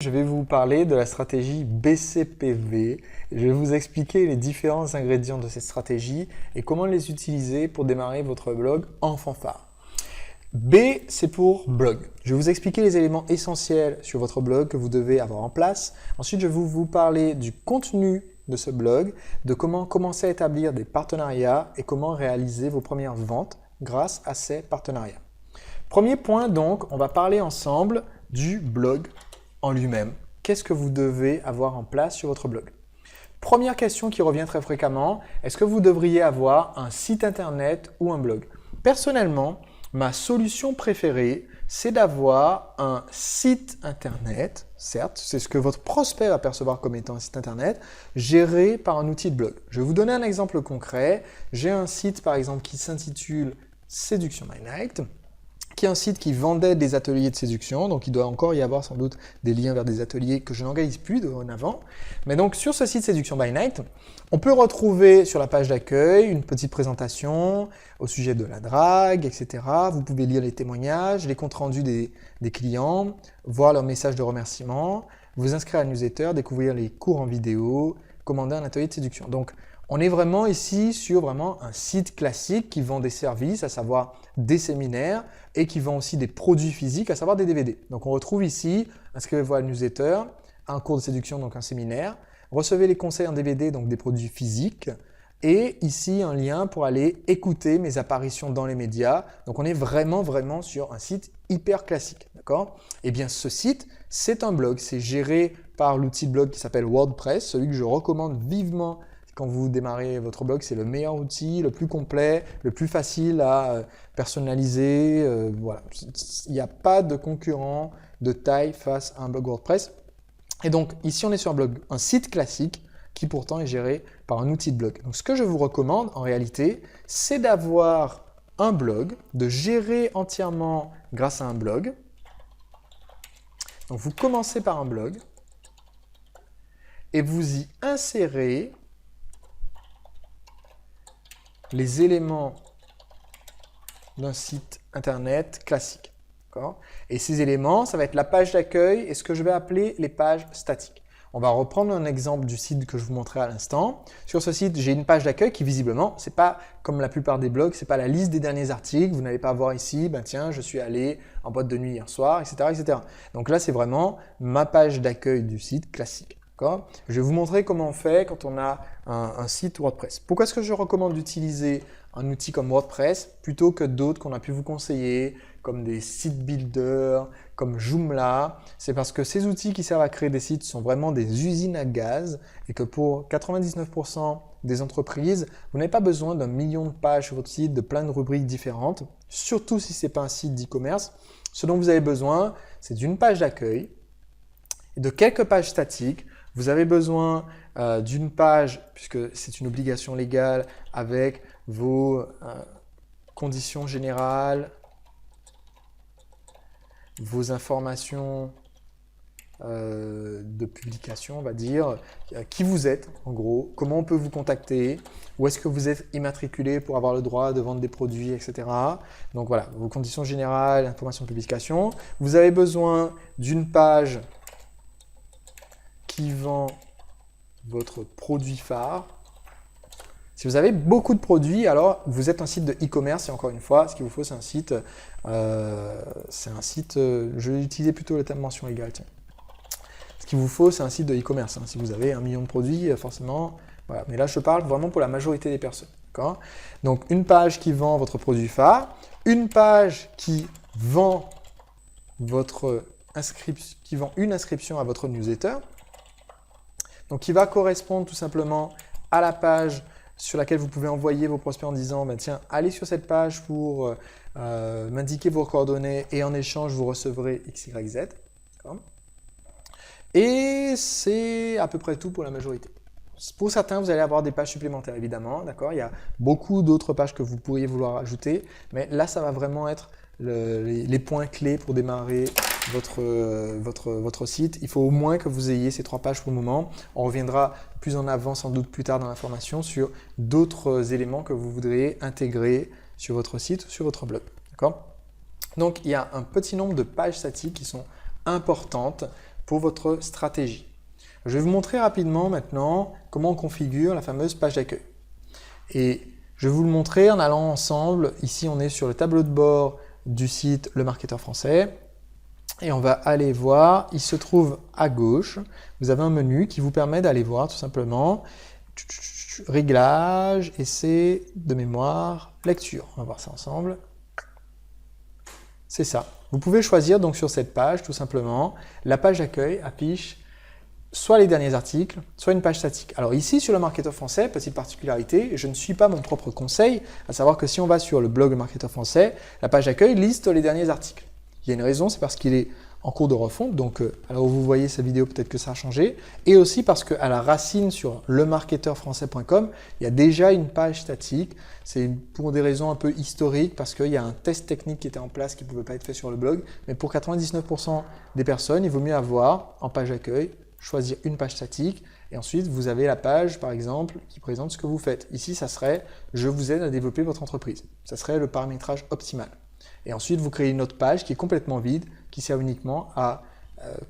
Je vais vous parler de la stratégie BCPV. Je vais vous expliquer les différents ingrédients de cette stratégie et comment les utiliser pour démarrer votre blog en fanfare. B, c'est pour blog. Je vais vous expliquer les éléments essentiels sur votre blog que vous devez avoir en place. Ensuite, je vais vous parler du contenu de ce blog, de comment commencer à établir des partenariats et comment réaliser vos premières ventes grâce à ces partenariats. Premier point donc, on va parler ensemble du blog en lui-même. Qu'est-ce que vous devez avoir en place sur votre blog? Première question qui revient très fréquemment, est-ce que vous devriez avoir un site internet ou un blog? Personnellement, ma solution préférée, c'est d'avoir un site internet, certes, c'est ce que votre prospect va percevoir comme étant un site internet, géré par un outil de blog. Je vais vous donner un exemple concret. J'ai un site par exemple qui s'intitule Séduction by Night, qui est un site qui vendait des ateliers de séduction, donc il doit encore y avoir sans doute des liens vers des ateliers que je n'organise plus dorénavant. Mais donc sur ce site Séduction by Night, on peut retrouver sur la page d'accueil une petite présentation au sujet de la drague, etc. Vous pouvez lire les témoignages, les comptes rendus des clients, voir leurs messages de remerciement, vous inscrire à la newsletter, découvrir les cours en vidéo, commander un atelier de séduction. Donc on est vraiment ici sur vraiment un site classique qui vend des services, à savoir des séminaires, et qui vend aussi des produits physiques, à savoir des DVD. Donc on retrouve ici, inscrivez-vous à la newsletter, un cours de séduction, donc un séminaire, recevez les conseils en DVD, donc des produits physiques, et ici un lien pour aller écouter mes apparitions dans les médias. Donc on est vraiment sur un site hyper classique, d'accord? Eh bien ce site, c'est un blog, c'est géré par l'outil de blog qui s'appelle WordPress, celui que je recommande vivement. Quand vous démarrez votre blog, c'est le meilleur outil, le plus complet, le plus facile à personnaliser. Voilà. Il n'y a pas de concurrent de taille face à un blog WordPress. Et donc ici, on est sur un site classique qui pourtant est géré par un outil de blog. Donc ce que je vous recommande en réalité, c'est d'avoir un blog, de gérer entièrement grâce à un blog. Donc vous commencez par un blog et vous y insérez les éléments d'un site internet classique. Et ces éléments, ça va être la page d'accueil et ce que je vais appeler les pages statiques. On va reprendre un exemple du site que je vous montrais à l'instant. Sur ce site, j'ai une page d'accueil qui visiblement, c'est pas comme la plupart des blogs, c'est pas la liste des derniers articles. Vous n'allez pas voir ici, ben tiens, je suis allé en boîte de nuit hier soir, etc. Donc là, c'est vraiment ma page d'accueil du site classique. Je vais vous montrer comment on fait quand on a un site WordPress. Pourquoi est-ce que je recommande d'utiliser un outil comme WordPress plutôt que d'autres qu'on a pu vous conseiller, comme des sites builders, comme Joomla? C'est parce que ces outils qui servent à créer des sites sont vraiment des usines à gaz et que pour 99% des entreprises, vous n'avez pas besoin d'un million de pages sur votre site, de plein de rubriques différentes, surtout si ce n'est pas un site d'e-commerce. Ce dont vous avez besoin, c'est d'une page d'accueil et de quelques pages statiques. Vous avez besoin d'une page, puisque c'est une obligation légale, avec vos conditions générales, vos informations de publication, on va dire, qui vous êtes en gros, comment on peut vous contacter, où est-ce que vous êtes immatriculé pour avoir le droit de vendre des produits, etc. Donc voilà, vos conditions générales, informations de publication. Vous avez besoin d'une page qui vend votre produit phare. Si vous avez beaucoup de produits, alors vous êtes un site de e-commerce et encore une fois, ce qu'il vous faut, c'est un site, je vais utiliser plutôt le terme mention égale. Tiens. Ce qu'il vous faut, c'est un site de e-commerce. Hein. Si vous avez 1 million de produits, forcément, voilà. Mais là, je parle vraiment pour la majorité des personnes. Donc, une page qui vend votre produit phare, une page qui vend une inscription à votre newsletter. Donc, qui va correspondre tout simplement à la page sur laquelle vous pouvez envoyer vos prospects en disant « Tiens, allez sur cette page pour m'indiquer vos coordonnées et en échange, vous recevrez X, Y, Z. » Et c'est à peu près tout pour la majorité. Pour certains, vous allez avoir des pages supplémentaires, évidemment. Il y a beaucoup d'autres pages que vous pourriez vouloir ajouter. Mais là, ça va vraiment être les points clés pour démarrer votre site. Il faut au moins que vous ayez ces 3 pages pour le moment. On reviendra plus en avant, sans doute plus tard dans la formation, sur d'autres éléments que vous voudriez intégrer sur votre site ou sur votre blog. Donc, il y a un petit nombre de pages statiques qui sont importantes pour votre stratégie. Je vais vous montrer rapidement maintenant comment on configure la fameuse page d'accueil. Et je vais vous le montrer en allant ensemble. Ici, on est sur le tableau de bord du site Le Marketeur Français. Et on va aller voir, il se trouve à gauche, vous avez un menu qui vous permet d'aller voir tout simplement réglage, essai, de mémoire, lecture. On va voir ça ensemble. C'est ça. Vous pouvez choisir donc sur cette page tout simplement, la page d'accueil affiche soit les derniers articles, soit une page statique. Alors ici sur Le Marketeur Français, petite particularité, je ne suis pas mon propre conseil, à savoir que si on va sur le blog Le Marketeur Français, la page d'accueil liste les derniers articles. Il y a une raison, c'est parce qu'il est en cours de refonte, donc alors vous voyez cette vidéo, peut-être que ça a changé, et aussi parce qu'à la racine sur lemarketeurfrançais.com, il y a déjà une page statique, c'est pour des raisons un peu historiques, parce qu'il y a un test technique qui était en place qui ne pouvait pas être fait sur le blog, mais pour 99% des personnes, il vaut mieux avoir en page d'accueil, choisir une page statique, et ensuite vous avez la page par exemple qui présente ce que vous faites. Ici, ça serait « Je vous aide à développer votre entreprise ». Ça serait le paramétrage optimal. Et ensuite, vous créez une autre page qui est complètement vide, qui sert uniquement à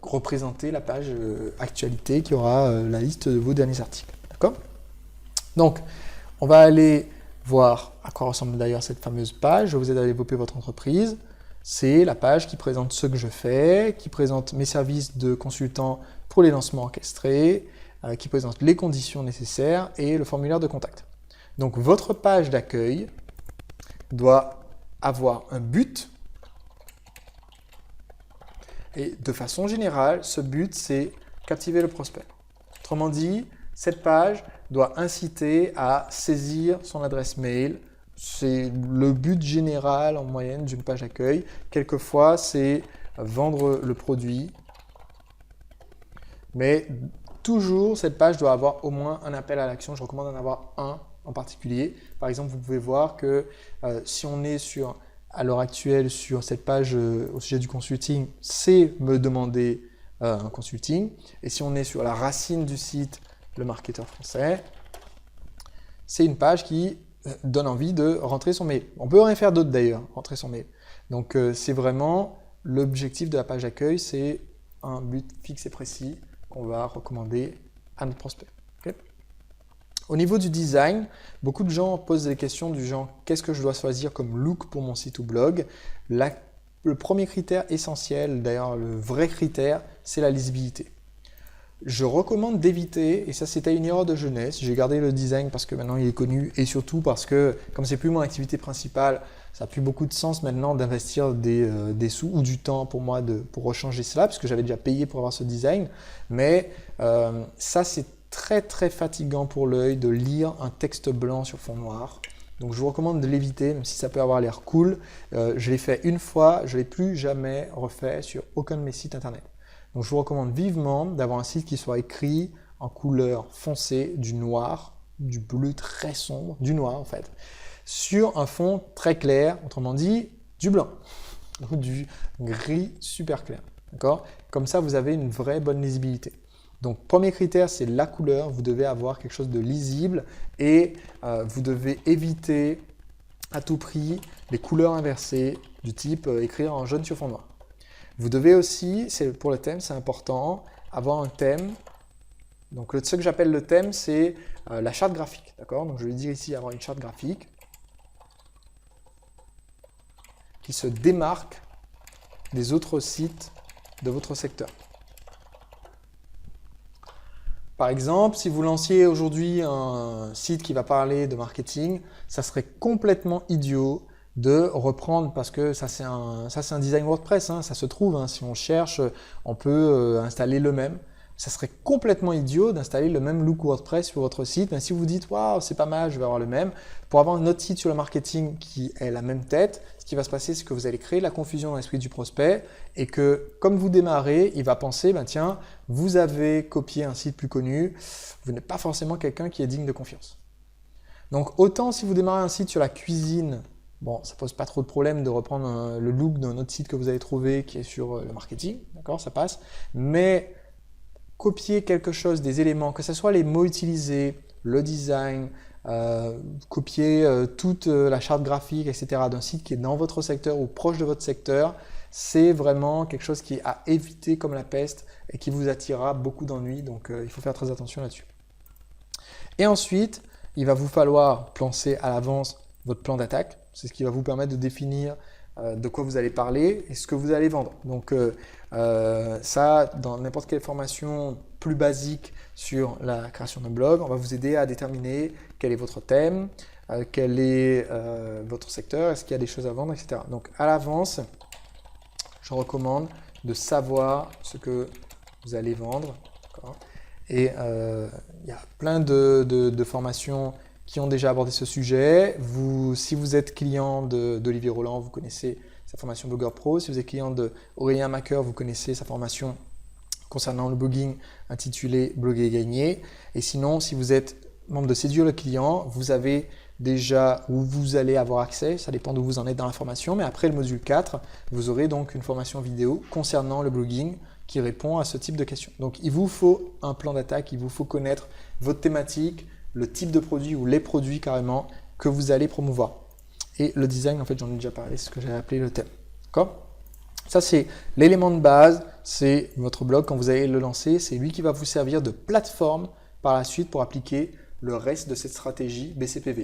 représenter la page actualité qui aura la liste de vos derniers articles. D'accord? Donc, on va aller voir à quoi ressemble d'ailleurs cette fameuse page. Je vous aide à développer votre entreprise. C'est la page qui présente ce que je fais, qui présente mes services de consultant pour les lancements orchestrés, qui présente les conditions nécessaires et le formulaire de contact. Donc, votre page d'accueil doit avoir un but, et de façon générale, ce but, c'est captiver le prospect. Autrement dit, cette page doit inciter à saisir son adresse mail. C'est le but général en moyenne d'une page d'accueil. Quelquefois, c'est vendre le produit, mais toujours, cette page doit avoir au moins un appel à l'action. Je recommande d'en avoir un en particulier. Par exemple, vous pouvez voir que si on est à l'heure actuelle sur cette page au sujet du consulting, c'est me demander un consulting. Et si on est sur la racine du site, Le Marketeur Français, c'est une page qui donne envie de rentrer son mail. On peut rien faire d'autre d'ailleurs, rentrer son mail. Donc c'est vraiment l'objectif de la page d'accueil, c'est un but fixe et précis qu'on va recommander à notre prospect. Okay. Au niveau du design, beaucoup de gens posent des questions du genre « Qu'est-ce que je dois choisir comme look pour mon site ou blog ?» Le premier critère essentiel, d'ailleurs le vrai critère, c'est la lisibilité. Je recommande d'éviter, et ça c'était une erreur de jeunesse, j'ai gardé le design parce que maintenant il est connu et surtout parce que comme c'est plus mon activité principale, ça n'a plus beaucoup de sens maintenant d'investir des sous ou du temps pour moi pour rechanger cela parce que j'avais déjà payé pour avoir ce design. Mais ça c'est très très fatigant pour l'œil de lire un texte blanc sur fond noir. Donc je vous recommande de l'éviter, même si ça peut avoir l'air cool. Je l'ai fait une fois, je ne l'ai plus jamais refait sur aucun de mes sites internet. Donc je vous recommande vivement d'avoir un site qui soit écrit en couleur foncée, du noir, du bleu très sombre, du noir en fait, sur un fond très clair, autrement dit du blanc, ou du gris super clair. D'accord ? Comme ça, vous avez une vraie bonne lisibilité. Donc premier critère, c'est la couleur, vous devez avoir quelque chose de lisible et vous devez éviter à tout prix les couleurs inversées du type écrire en jaune sur fond noir. Vous devez aussi, pour le thème, c'est important, avoir un thème. Donc ce que j'appelle le thème, c'est la charte graphique. D'accord ? Donc je vais dire ici avoir une charte graphique qui se démarque des autres sites de votre secteur. Par exemple, si vous lanciez aujourd'hui un site qui va parler de marketing, ça serait complètement idiot de reprendre, parce que ça c'est un design WordPress, hein, ça se trouve, hein, si on cherche, on peut installer le même. Ça serait complètement idiot d'installer le même look WordPress sur votre site, mais si vous dites « Waouh, c'est pas mal, je vais avoir le même », pour avoir un autre site sur le marketing qui est la même tête, ce qui va se passer, c'est que vous allez créer la confusion dans l'esprit du prospect et que, comme vous démarrez, il va penser « Tiens, vous avez copié un site plus connu, vous n'êtes pas forcément quelqu'un qui est digne de confiance ». Donc, autant si vous démarrez un site sur la cuisine, bon, ça pose pas trop de problème de reprendre le look d'un autre site que vous avez trouvé qui est sur le marketing, d'accord, ça passe. Mais copier quelque chose, des éléments, que ce soit les mots utilisés, le design, copier toute la charte graphique, etc. d'un site qui est dans votre secteur ou proche de votre secteur, c'est vraiment quelque chose qui est à éviter comme la peste et qui vous attirera beaucoup d'ennuis. Donc, il faut faire très attention là-dessus. Et ensuite, il va vous falloir penser à l'avance votre plan d'attaque. C'est ce qui va vous permettre de définir de quoi vous allez parler et ce que vous allez vendre. Donc ça, dans n'importe quelle formation plus basique sur la création d'un blog, on va vous aider à déterminer quel est votre thème, quel est votre secteur, est-ce qu'il y a des choses à vendre, etc. Donc à l'avance, je recommande de savoir ce que vous allez vendre. Et il y a plein de formations qui ont déjà abordé ce sujet. Si vous êtes client d'Olivier Roland, vous connaissez sa formation Blogueur Pro. Si vous êtes client d'Aurélien Maqueur, vous connaissez sa formation concernant le blogging intitulée Bloguer et gagner. Et sinon, si vous êtes membre de Séduire le client, vous avez déjà, ou vous allez avoir accès, ça dépend d'où vous en êtes dans la formation, mais après le module 4, vous aurez donc une formation vidéo concernant le blogging qui répond à ce type de questions. Donc il vous faut un plan d'attaque, il vous faut connaître votre thématique, le type de produit ou les produits carrément que vous allez promouvoir. Et le design, en fait, j'en ai déjà parlé, c'est ce que j'ai appelé le thème. D'accord ? Ça, c'est l'élément de base, c'est votre blog quand vous allez le lancer, c'est lui qui va vous servir de plateforme par la suite pour appliquer le reste de cette stratégie BCPV.